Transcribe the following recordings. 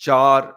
4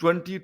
20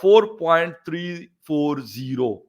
4.340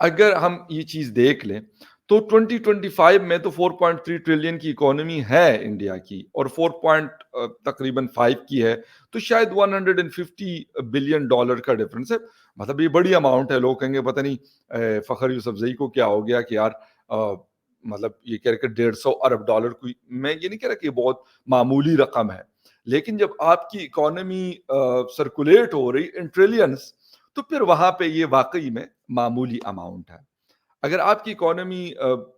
اگر ہم یہ چیز دیکھ لیں تو 2025 میں تو 4.3 ٹریلین کی اکانومی ہے انڈیا کی اور 4 پوائنٹ تقریباً 5 کی ہے، تو شاید 150 بلین ڈالر کا ڈفرنس ہے. مطلب یہ بڑی اماؤنٹ ہے. لوگ کہیں گے پتہ نہیں فخر یوسفزئی کو کیا ہو گیا کہ یار مطلب یہ کہہ رہے کہ 150 ارب ڈالر کوئی، میں یہ نہیں کہہ رہا کہ یہ بہت معمولی رقم ہے، لیکن جب آپ کی اکانومی سرکولیٹ ہو رہی ان ٹریلینز تو پھر وہاں پہ یہ واقعی میں معمولی اماؤنٹ ہے. اگر آپ کی اکانومی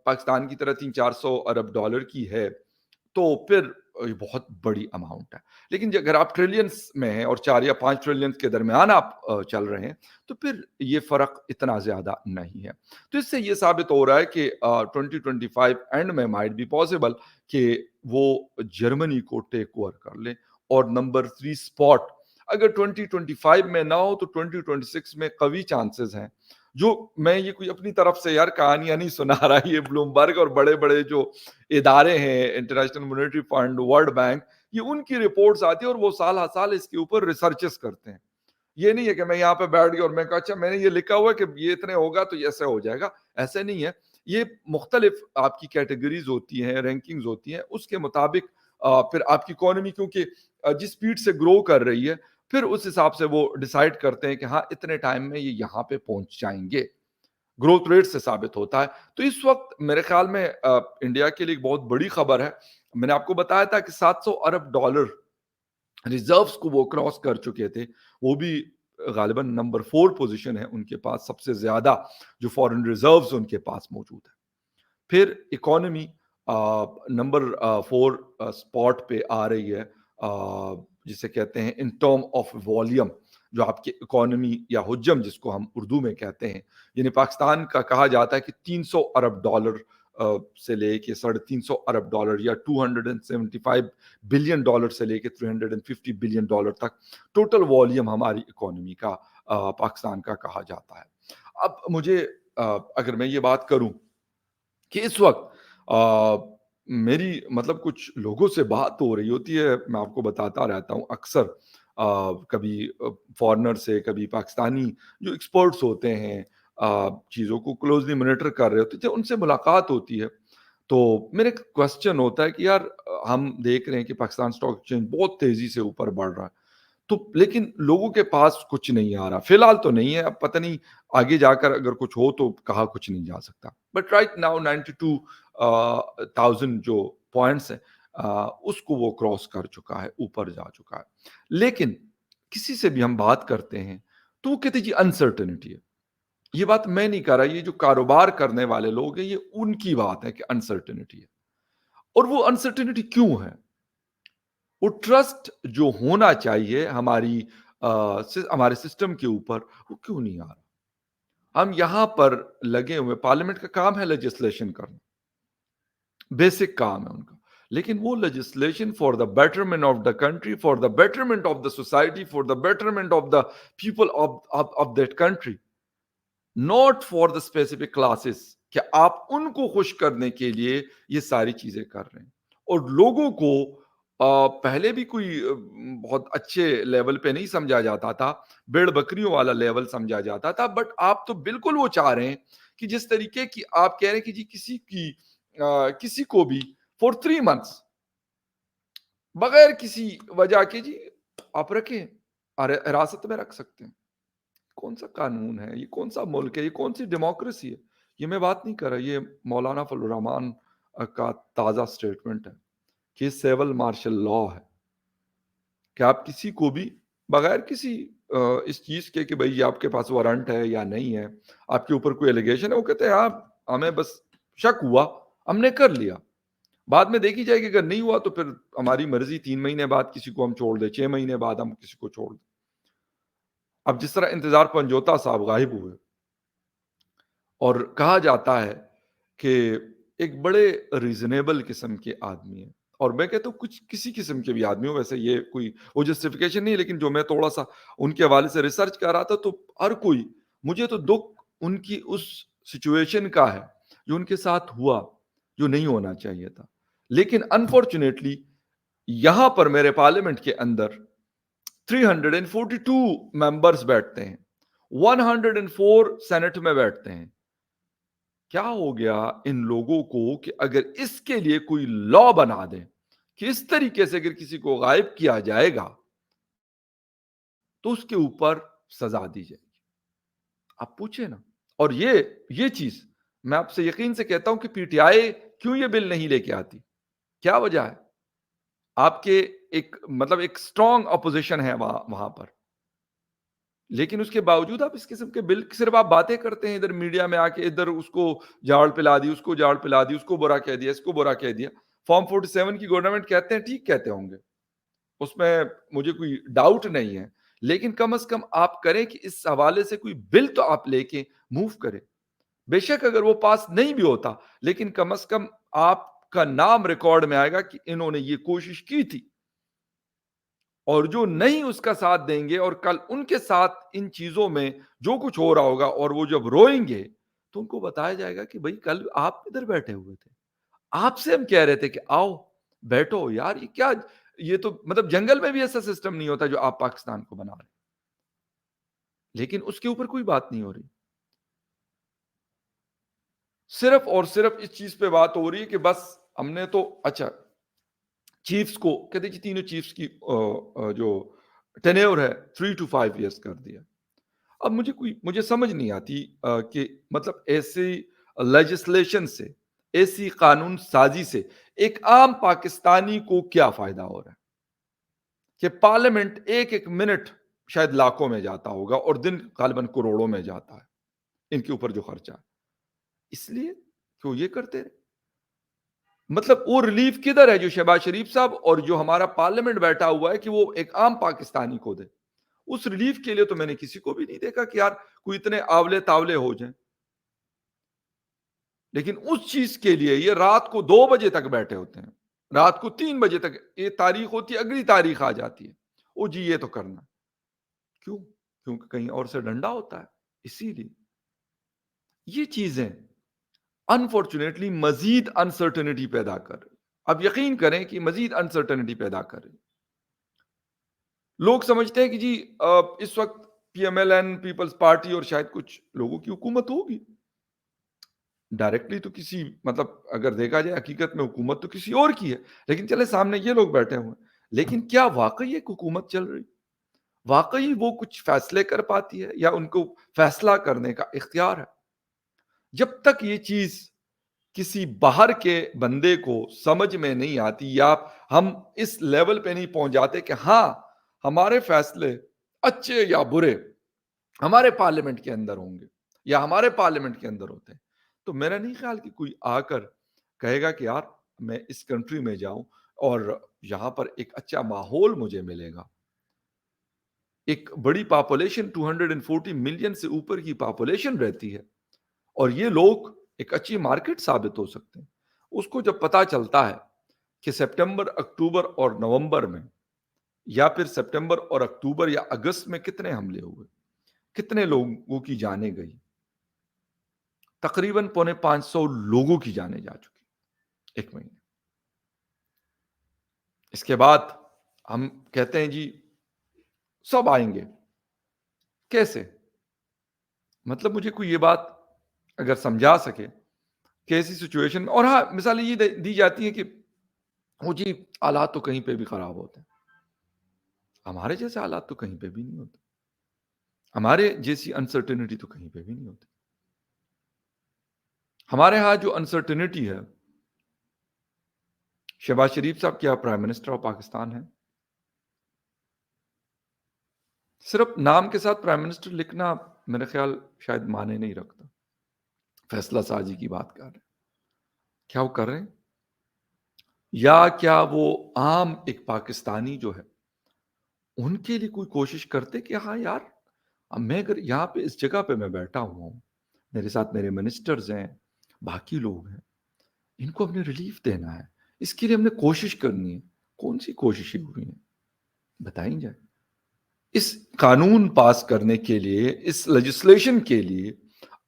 پاکستان کی طرح 300-400 ارب ڈالر کی ہے تو پھر یہ بہت بڑی اماؤنٹ ہے. لیکن اگر آپ ٹریلینز میں ہیں اور 4 یا 5 ٹریلینز کے درمیان آپ چل رہے ہیں تو پھر یہ فرق اتنا زیادہ نہیں ہے. تو اس سے یہ ثابت ہو رہا ہے کہ 2025 اینڈ میں مائٹ بی پاسبل کہ وہ جرمنی کو ٹیک اوور کر لیں اور نمبر 3 اسپاٹ اگر 2025 میں نہ ہو تو 2026 میں قوی چانسز ہیں. جو میں یہ کوئی اپنی طرف سے یار کہانیاں نہیں سنا رہا، یہ بلومبرگ اور بڑے بڑے جو ادارے ہیں international monetary fund, world bank, یہ ان کی رپورٹس آتی ہیں اور وہ سال ہر سال اس کے اوپر ریسرچز کرتے ہیں. یہ نہیں ہے کہ میں یہاں پہ بیٹھ گیا اور میں کہا اچھا میں نے یہ لکھا ہوا ہے کہ یہ اتنے ہوگا تو یہ ایسے ہو جائے گا. ایسے نہیں ہے. یہ مختلف آپ کی کیٹیگریز ہوتی ہیں، رینکنگز ہوتی ہیں، اس کے مطابق پھر آپ کی اکانومی کیونکہ جس سپیڈ سے گرو کر رہی ہے پھر اس حساب سے وہ ڈیسائیڈ کرتے ہیں کہ ہاں اتنے ٹائم میں یہ یہاں پہ پہنچ جائیں گے. گروتھ ریٹ سے ثابت ہوتا ہے. تو اس وقت میرے خیال میں انڈیا کے لیے ایک بہت بڑی خبر ہے. میں نے آپ کو بتایا تھا کہ 700 ارب ڈالر ریزروز کو وہ کراس کر چکے تھے. وہ بھی غالباً نمبر 4 پوزیشن ہے ان کے پاس، سب سے زیادہ جو فارن ریزروز ان کے پاس موجود ہے. پھر اکانومی نمبر 4 اسپاٹ پہ آ رہی ہے جسے کہتے ہیں ان ٹرم آف والیوم، جو آپ کی اکانومی یا حجم جس کو ہم اردو میں کہتے ہیں. یعنی پاکستان کا کہا جاتا ہے کہ 300 ارب ڈالر سے لے کے 350 ارب ڈالر یا 275 بلین ڈالر سے لے کے 350 بلین ڈالر تک ٹوٹل والیوم ہماری اکانومی کا پاکستان کا کہا جاتا ہے. اب مجھے اگر میں یہ بات کروں کہ اس وقت میری مطلب کچھ لوگوں سے بات ہو رہی ہوتی ہے، میں آپ کو بتاتا رہتا ہوں اکثر، کبھی فارنر سے، کبھی پاکستانی جو ایکسپرٹس ہوتے ہیں چیزوں کو کلوزلی مانیٹر کر رہے ہوتے ہیں، ان سے ملاقات ہوتی ہے. تو میرے کوسچن ہوتا ہے کہ یار ہم دیکھ رہے ہیں کہ پاکستان سٹاک ایکسچینج بہت تیزی سے اوپر بڑھ رہا ہے تو لیکن لوگوں کے پاس کچھ نہیں آ رہا. فی الحال تو نہیں ہے، اب پتہ نہیں آگے جا کر اگر کچھ ہو تو کہا کچھ نہیں جا سکتا. بٹ رائٹ ناؤ 92,000 جو پوائنٹس ہیں اس کو وہ کراس کر چکا ہے، اوپر جا چکا ہے. لیکن کسی سے بھی ہم بات کرتے ہیں تو وہ کہتے جی انسرٹنٹی ہے. یہ بات میں نہیں کر رہا، یہ جو کاروبار کرنے والے لوگ ہیں یہ ان کی بات ہے کہ انسرٹنٹی ہے. اور وہ انسرٹنٹی کیوں ہے؟ وہ ٹرسٹ جو ہونا چاہیے ہمارے سسٹم کے اوپر وہ کیوں نہیں آ رہا؟ ہم یہاں پر لگے ہوئے، پارلیمنٹ کا کام ہے لیجسلیشن کرنا، بیسک کام ہے ان کا، لیکن وہ legislation for the betterment of the country, for the betterment of the society, for the betterment of the people of that country, not for the specific classes, کہ آپ ان کو خوش کرنے کے لیے یہ ساری چیزیں کر رہے ہیں. اور لوگوں کو پہلے بھی کوئی بہت اچھے لیول پہ نہیں سمجھا جاتا تھا، بیڑ بکریوں والا لیول سمجھا جاتا تھا. بٹ آپ تو بالکل وہ چاہ رہے ہیں کہ جس طریقے کی آپ کہہ رہے ہیں کہ جی کسی کو بھی فور 3 months بغیر کسی وجہ کے جی آپ رکھیں، حراست میں رکھ سکتے ہیں. کون سا قانون ہے یہ؟ کون سا ملک ہے یہ؟ کون سی ڈیموکریسی ہے؟ یہ میں بات نہیں کر رہا، یہ مولانا فضل الرحمان کا تازہ سٹیٹمنٹ ہے کہ سیول مارشل لا ہے کہ آپ کسی کو بھی بغیر کسی اس چیز کے کہ بھئی آپ کے پاس وارنٹ ہے یا نہیں ہے، آپ کے اوپر کوئی ایلیگیشن ہے، وہ کہتے ہیں ہاں ہمیں بس شک ہوا ہم نے کر لیا، بعد میں دیکھی جائے گی، اگر نہیں ہوا تو پھر ہماری مرضی، 3 مہینے بعد کسی کو ہم چھوڑ دیں، 6 مہینے بعد ہم کسی کو چھوڑ دیں. اب جس طرح انتظار پنجوتا صاحب غائب ہوئے اور کہا جاتا ہے کہ ایک بڑے ریزنیبل قسم کے آدمی ہیں، اور میں کہتا ہوں کچھ کسی قسم کے بھی آدمی ہوں، ویسے یہ کوئی وہ جسٹیفیکیشن نہیں، لیکن جو میں تھوڑا سا ان کے حوالے سے ریسرچ کر رہا تھا تو ہر کوئی، مجھے تو دکھ ان کی اس سچویشن کا ہے جو ان کے ساتھ ہوا، جو نہیں ہونا چاہیے تھا. لیکن انفارچونیٹلی یہاں پر میرے پارلیمنٹ کے اندر 342 ممبرز بیٹھتے ہیں، 104 سینٹ میں بیٹھتے ہیں، کیا ہو گیا ان لوگوں کو کہ اگر اس کے لیے کوئی لا بنا دیں کہ اس طریقے سے اگر کسی کو غائب کیا جائے گا تو اس کے اوپر سزا دی جائے گی. آپ پوچھیں نا. اور یہ چیز میں آپ سے یقین سے کہتا ہوں کہ پی ٹی آئی کیوں یہ بل نہیں لے کے آتی؟ کیا وجہ ہے؟ آپ کے ایک اسٹرانگ اپوزیشن ہے وہاں پر، لیکن اس کے باوجود آپ اس قسم کے بل صرف آپ باتیں کرتے ہیں، ادھر میڈیا میں آ کے ادھر اس کو جھاڑ پلا دی، اس کو جھاڑ پلا دی، اس کو برا کہہ دیا، اس کو برا کہہ دیا. فارم 47 کی گورنمنٹ کہتے ہیں ٹھیک کہتے ہوں گے، اس میں مجھے کوئی ڈاؤٹ نہیں ہے، لیکن کم از کم آپ کریں کہ اس حوالے سے کوئی بل تو آپ لے کے موو کریں. بے شک اگر وہ پاس نہیں بھی ہوتا لیکن کم از کم آپ کا نام ریکارڈ میں آئے گا کہ انہوں نے یہ کوشش کی تھی. اور جو نہیں اس کا ساتھ دیں گے اور کل ان کے ساتھ ان چیزوں میں جو کچھ ہو رہا ہوگا اور وہ جب روئیں گے تو ان کو بتایا جائے گا کہ بھائی کل آپ ادھر بیٹھے ہوئے تھے، آپ سے ہم کہہ رہے تھے کہ آؤ بیٹھو یار. یہ کیا، یہ تو جنگل میں بھی ایسا سسٹم نہیں ہوتا جو آپ پاکستان کو بنا رہے، لیکن اس کے اوپر کوئی بات نہیں ہو رہی. صرف اور صرف اس چیز پہ بات ہو رہی ہے کہ بس ہم نے تو اچھا چیفز کو کہتے ہیں تینوں چیفز کی جو ٹینیور ہے 3 to 5 ایئرس کر دیا. اب مجھے سمجھ نہیں آتی کہ ایسی لیجسلیشن سے، ایسی قانون سازی سے ایک عام پاکستانی کو کیا فائدہ ہو رہا ہے کہ پارلیمنٹ ایک منٹ شاید لاکھوں میں جاتا ہوگا اور دن غالباً کروڑوں میں جاتا ہے ان کے اوپر جو خرچہ ہے. اس لیے کیوں یہ کرتے رہے؟ وہ ریلیف کدھر ہے جو شہباز شریف صاحب اور جو ہمارا پارلیمنٹ بیٹھا ہوا ہے کہ وہ ایک عام پاکستانی کو دے؟ اس ریلیف کے لیے تو میں نے کسی کو بھی نہیں دیکھا کہ یار کوئی اتنے آولے تاولے ہو جائیں. لیکن اس چیز کے لیے یہ رات کو 2 بجے تک بیٹھے ہوتے ہیں، رات کو 3 بجے تک. یہ تاریخ ہوتی ہے، اگلی تاریخ آ جاتی ہے، او جی یہ تو کرنا. کیوں؟ کیونکہ کہیں اور سے ڈنڈا ہوتا ہے. اسی لیے یہ چیزیں انفارچونیٹلی مزید انسرٹنٹی پیدا کر رہی. اب یقین کریں کہ مزید انسرٹنٹی پیدا کر رہی. لوگ سمجھتے ہیں کہ جی اس وقت P M L N Peoples Party اور شاید کچھ لوگوں کی حکومت ہوگی. ڈائریکٹلی تو کسی اگر دیکھا جائے حقیقت میں حکومت تو کسی اور کی ہے، لیکن چلے سامنے یہ لوگ بیٹھے ہوئے. لیکن کیا واقعی ایک حکومت چل رہی؟ واقعی وہ کچھ فیصلے کر پاتی ہے یا ان کو فیصلہ کرنے کا اختیار ہے؟ جب تک یہ چیز کسی باہر کے بندے کو سمجھ میں نہیں آتی یا ہم اس لیول پہ نہیں پہنچ جاتے کہ ہاں ہمارے فیصلے اچھے یا برے ہمارے پارلیمنٹ کے اندر ہوں گے یا ہمارے پارلیمنٹ کے اندر ہوتے ہیں، تو میرا نہیں خیال کہ کوئی آ کر کہے گا کہ یار میں اس کنٹری میں جاؤں اور یہاں پر ایک اچھا ماحول مجھے ملے گا. ایک بڑی پاپولیشن 240 ملین سے اوپر کی پاپولیشن رہتی ہے اور یہ لوگ ایک اچھی مارکیٹ ثابت ہو سکتے ہیں. اس کو جب پتا چلتا ہے کہ سپٹمبر، اکتوبر اور نومبر میں یا پھر سپٹمبر اور اکتوبر یا اگست میں کتنے حملے ہوئے، کتنے لوگوں کی جانیں گئی، تقریباً 450 لوگوں کی جانیں جا چکی ایک مہینے. اس کے بعد ہم کہتے ہیں جی سب آئیں گے. کیسے؟ مجھے کوئی یہ بات اگر سمجھا سکے کہ ایسی سچویشن، اور ہاں مثالیں یہ دی جاتی ہیں کہ وہ جی حالات تو کہیں پہ بھی خراب ہوتے ہیں. ہمارے جیسے حالات تو کہیں پہ بھی نہیں ہوتے، ہمارے جیسی انسرٹینٹی تو کہیں پہ بھی نہیں ہوتی. ہمارے ہاں جو انسرٹینٹی ہے، شہباز شریف صاحب کیا پرائم منسٹر آف پاکستان ہیں؟ صرف نام کے ساتھ پرائم منسٹر لکھنا میرے خیال شاید معنی نہیں رکھتا. فیصلہ سازی کی بات کر رہے ہیں، کیا وہ کر رہے ہیں؟ یا کیا وہ عام ایک پاکستانی جو ہے ان کے لیے کوئی کوشش کرتے کہ ہاں یار میں اگر یہاں پہ اس جگہ پہ میں بیٹھا ہوا ہوں، میرے ساتھ میرے منسٹرز ہیں، باقی لوگ ہیں، ان کو ہم نے ریلیف دینا ہے، اس کے لیے ہم نے کوشش کرنی ہے. کون سی کوششیں ہوئی ہیں بتائیں جائے؟ اس قانون پاس کرنے کے لیے، اس لیجسلیشن کے لیے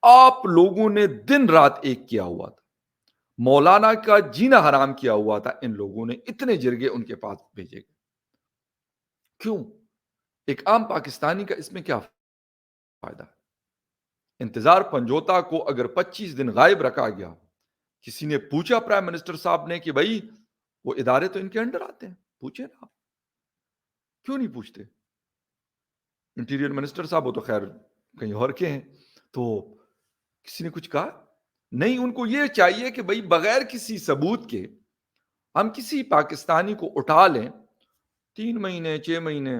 آپ لوگوں نے دن رات ایک کیا ہوا تھا. مولانا کا جینا حرام کیا ہوا تھا ان لوگوں نے، اتنے جرگے ان کے پاس بھیجے گئے. کیوں؟ ایک عام پاکستانی کا اس میں کیا فائدہ؟ انتظار پنجوتا کو اگر 25 دن غائب رکھا گیا، کسی نے پوچھا پرائم منسٹر صاحب نے کہ بھائی وہ ادارے تو ان کے انڈر آتے ہیں، پوچھے نا آپ، کیوں نہیں پوچھتے؟ انٹیریئر منسٹر صاحب وہ تو خیر کہیں اور کے ہیں، تو کسی نے کچھ کہا نہیں؟ ان کو یہ چاہیے کہ بھائی بغیر کسی ثبوت کے ہم کسی پاکستانی کو اٹھا لیں، 3 مہینے 6 مہینے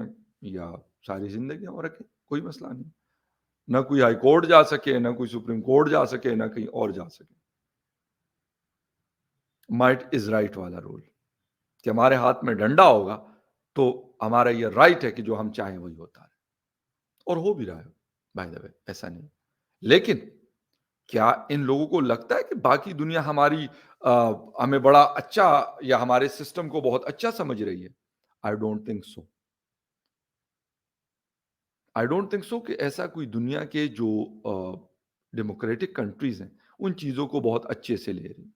یا ساری زندگی ہم رکھیں، کوئی مسئلہ نہیں، نہ کوئی ہائی کورٹ جا سکے، نہ کوئی سپریم کورٹ جا سکے، نہ کہیں اور جا سکے. مائٹ از رائٹ والا رول کہ ہمارے ہاتھ میں ڈنڈا ہوگا تو ہمارا یہ رائٹ ہے کہ جو ہم چاہیں وہی ہوتا ہے، اور ہو بھی رہا ہے بائی دا وے، ایسا نہیں. لیکن کیا ان لوگوں کو لگتا ہے کہ باقی دنیا ہماری ہمیں بڑا اچھا یا ہمارے سسٹم کو بہت اچھا سمجھ رہی ہے؟ I don't think so. I don't think so کہ ایسا کوئی دنیا کے جو ڈیموکریٹک کنٹریز ہیں ان چیزوں کو بہت اچھے سے لے رہی.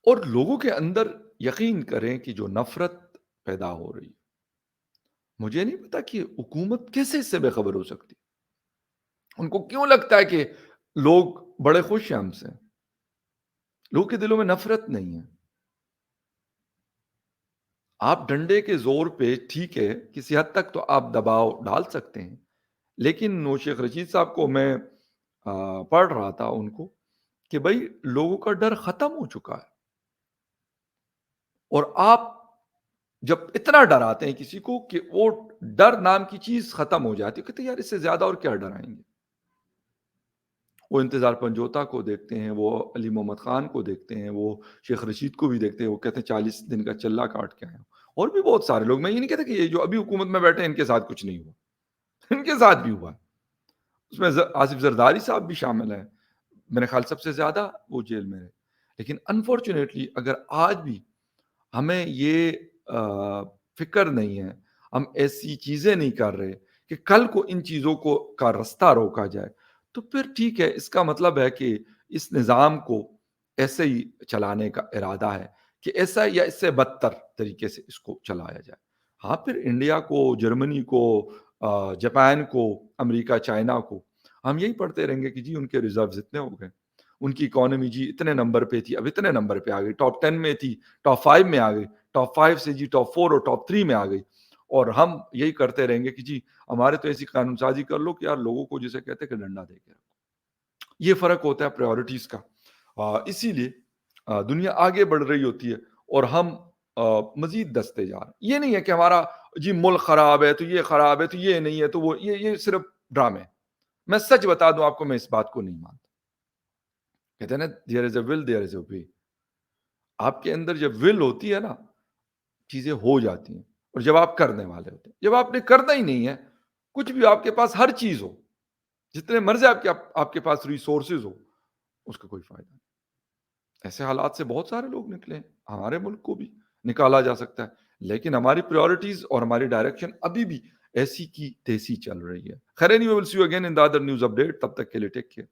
اور لوگوں کے اندر یقین کریں کہ جو نفرت پیدا ہو رہی ہے، مجھے نہیں پتا کہ حکومت کیسے اس سے بے خبر ہو سکتی. ان کو کیوں لگتا ہے کہ لوگ بڑے خوش ہیں ہم سے؟ لوگوں کے دلوں میں نفرت نہیں ہے. آپ ڈنڈے کے زور پہ ٹھیک ہے کسی حد تک تو آپ دباؤ ڈال سکتے ہیں، لیکن شیخ رشید صاحب کو میں پڑھ رہا تھا ان کو کہ بھائی لوگوں کا ڈر ختم ہو چکا ہے، اور آپ جب اتنا ڈراتے ہیں کسی کو کہ وہ ڈر نام کی چیز ختم ہو جاتی ہے، کہتے ہیں یار اس سے زیادہ اور کیا ڈرائیں گے. وہ انتظار پنجوتا کو دیکھتے ہیں، وہ علی محمد خان کو دیکھتے ہیں، وہ شیخ رشید کو بھی دیکھتے ہیں، وہ کہتے ہیں 40 دن کا چلہ کاٹ کے آئے ہیں. اور بھی بہت سارے لوگ، میں یہ نہیں کہتا کہ یہ جو ابھی حکومت میں بیٹھے ہیں ان کے ساتھ کچھ نہیں ہوا، ان کے ساتھ بھی ہوا. اس میں آصف زرداری صاحب بھی شامل ہیں، میرے خیال سب سے زیادہ وہ جیل میں ہے. لیکن انفارچونیٹلی اگر آج بھی ہمیں یہ فکر نہیں ہے، ہم ایسی چیزیں نہیں کر رہے کہ کل کو ان چیزوں کو کا رستہ روکا جائے، تو پھر ٹھیک ہے، اس کا مطلب ہے کہ اس نظام کو ایسے ہی چلانے کا ارادہ ہے کہ ایسا یا اس سے بدتر طریقے سے اس کو چلایا جائے. ہاں پھر انڈیا کو، جرمنی کو، جاپان کو، امریکہ، چائنا کو ہم یہی پڑھتے رہیں گے کہ جی ان کے ریزروز اتنے ہو گئے، ان کی اکانومی جی اتنے نمبر پہ تھی اب اتنے نمبر پہ آ گئی، ٹاپ 10 میں تھی ٹاپ 5 میں آ گئی، ٹاپ 5 سے جی ٹاپ 4 اور ٹاپ 3 میں آ گئی. اور ہم یہی کرتے رہیں گے کہ جی ہمارے تو ایسی قانون سازی کر لو کہ یار لوگوں کو جسے کہتے ہیں کہ ڈنڈا دے کے رکھو. یہ فرق ہوتا ہے پریورٹیز کا. اسی لیے دنیا آگے بڑھ رہی ہوتی ہے اور ہم مزید دستے جا رہے ہیں. یہ نہیں ہے کہ ہمارا جی ملک خراب ہے تو یہ خراب ہے تو یہ نہیں ہے تو وہ، یہ صرف ڈرامے. میں سچ بتا دوں آپ کو، میں اس بات کو نہیں مانتا. کہتے ہیں نا there is a will there is اے وے. آپ کے اندر جب ول ہوتی ہے نا چیزیں ہو جاتی ہیں، اور جب آپ کرنے والے ہوتے ہیں. جب آپ نے کرنا ہی نہیں ہے، کچھ بھی آپ کے پاس ہر چیز ہو، جتنے مرضی آپ کے پاس ریسورسز ہو، اس کا کوئی فائدہ نہیں. ایسے حالات سے بہت سارے لوگ نکلے ہیں، ہمارے ملک کو بھی نکالا جا سکتا ہے، لیکن ہماری پریورٹیز اور ہماری ڈائریکشن ابھی بھی ایسی کی تیسی چل رہی ہے. خیر anyway will see you again in the other news update. تب تک کے لیے ٹیک کیئر.